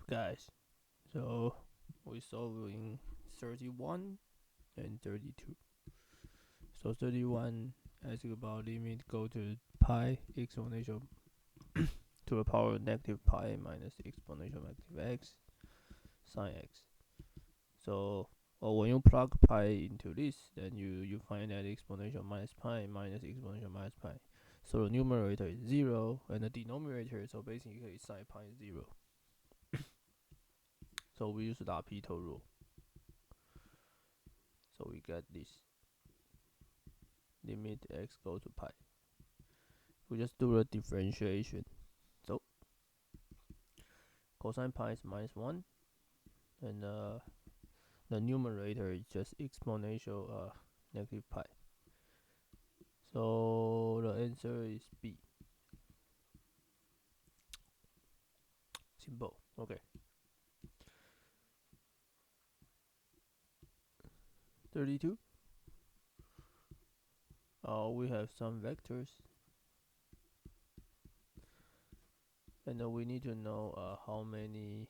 guys? So we solving 31 and 32. So 31 asking about limit go to pi exponential to the power of negative pi minus exponential negative x sine x. So when you plug pi into this, then you find that exponential minus pi minus exponential minus pi. So the numerator is 0 and the denominator, so basically sine pi is 0. So we use the L'Hopital rule. So we get this limit x go to pi. We just do the differentiation. So cosine pi is minus 1, and the numerator is just exponential negative pi. So the answer is B. Simple. Okay. 32. We have some vectors, and we need to know how many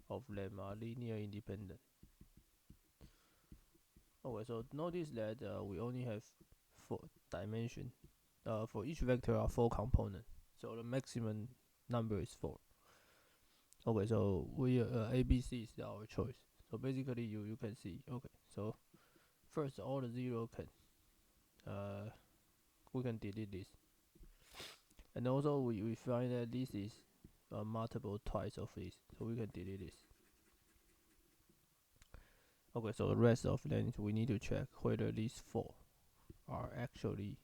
of them are linear independent. Okay, so notice that we only have 4 dimensions. For each vector are 4 components, so the maximum number is 4. Okay, so we A, B, C is our choice. So basically, you can see. Okay, so first all the 0 can we can delete this, and also we find that this is multiple twice of this, so we can delete this. Okay, so the rest of them we need to check whether these 4 are actually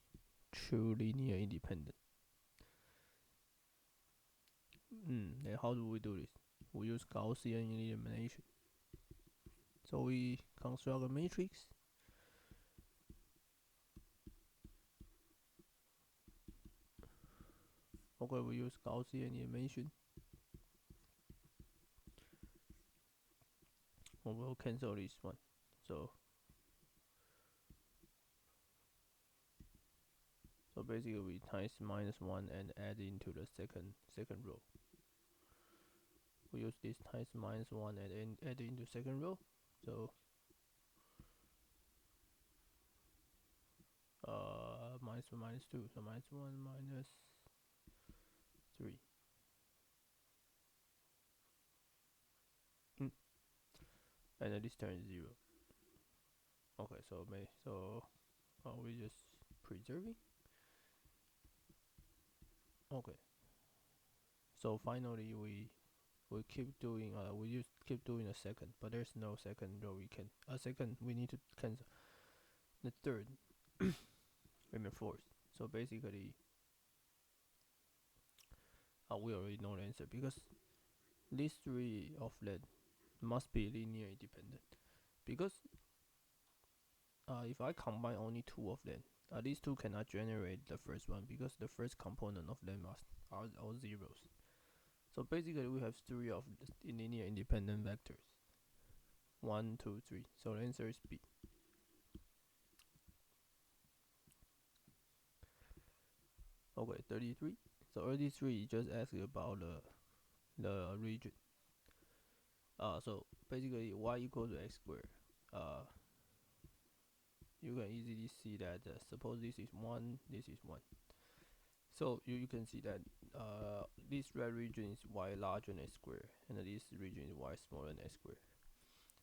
true linear independent. And how do we do this? We use Gaussian elimination. So we construct a matrix. Okay, we use Gaussian elimination. We'll cancel this one. So basically we times -1 and add into the second row. We use this times -1 and add into second row. So -2, so -1 -3. And then this turns 0. Okay, so we just preserving. Okay. So finally we keep doing we just keep doing a second, but there's no second row. We need to cancel the third and the fourth. So basically we already know the answer, because these 3 of them must be linear independent, because if I combine only 2 of them, these 2 cannot generate the first one, because the first component of them are zeros. So basically we have 3 of linear independent vectors. 1, 2, 3. So the answer is B. Okay, 33. So 33 just asks about the region. So basically y equals to x squared. You can easily see that suppose this is 1, this is 1. So you can see that this red region is y larger than x squared, and this region is y smaller than x squared.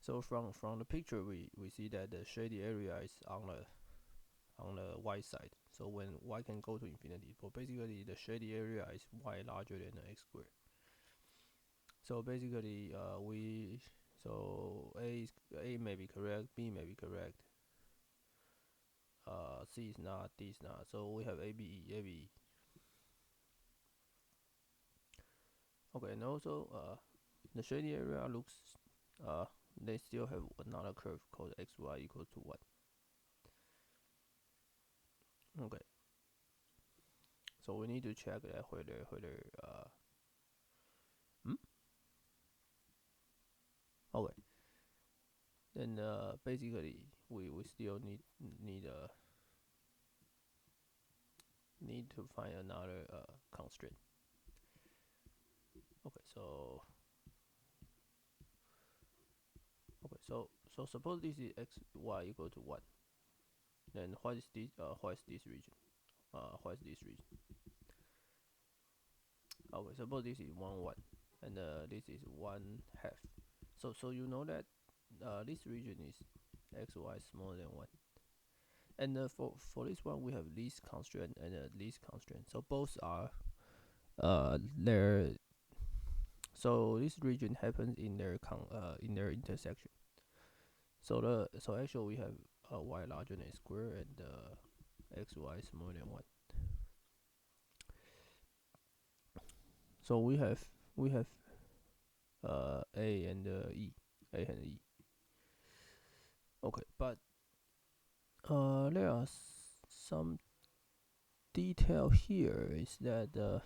So from the picture we see that the shaded area is on the y side. So when y can go to infinity, but basically the shaded area is y larger than x squared. So basically A may be correct, B may be correct, C is not, D is not. So we have ABE. Okay, and also the shaded area looks they still have another curve called xy equals to 1. Okay, so we need to check that whether okay, then basically we still need to find another constraint. Okay, so So suppose this is x y equal to 1. Then what is this? What is this region? What is this region? Okay, suppose this is 1 1, and this is 1/2. So you know that this region is x y smaller than 1. And for this one, we have least constraint and least constraint. So both are there. So this region happens in their intersection. So actually we have y larger than square and x y smaller than 1. So we have a and a and e. Okay, but there are some detail here. Is that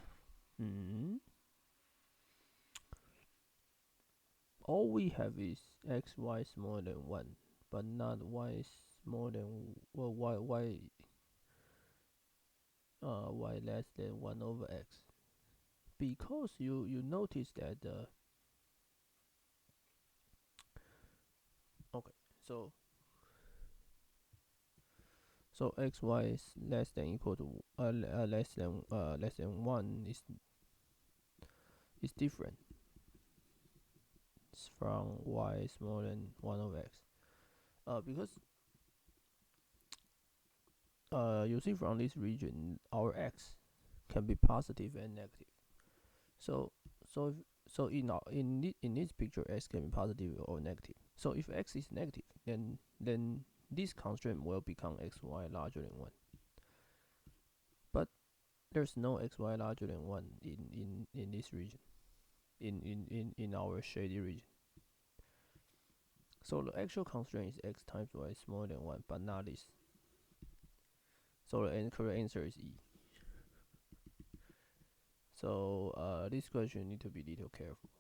all we have is x y smaller than 1, but not y smaller than y less than 1 over x, because you notice that okay, so x y is less than equal to less than 1 is different from y smaller than 1 over x, because you see from this region our x can be positive and negative. So so if, so in this picture x can be positive or negative. So if x is negative, then this constraint will become x y larger than 1. But there's no x y larger than 1 in this region, in our shady region. So the actual constraint is x times y smaller than 1, but not this. So the correct answer is E. So this question need to be a little careful.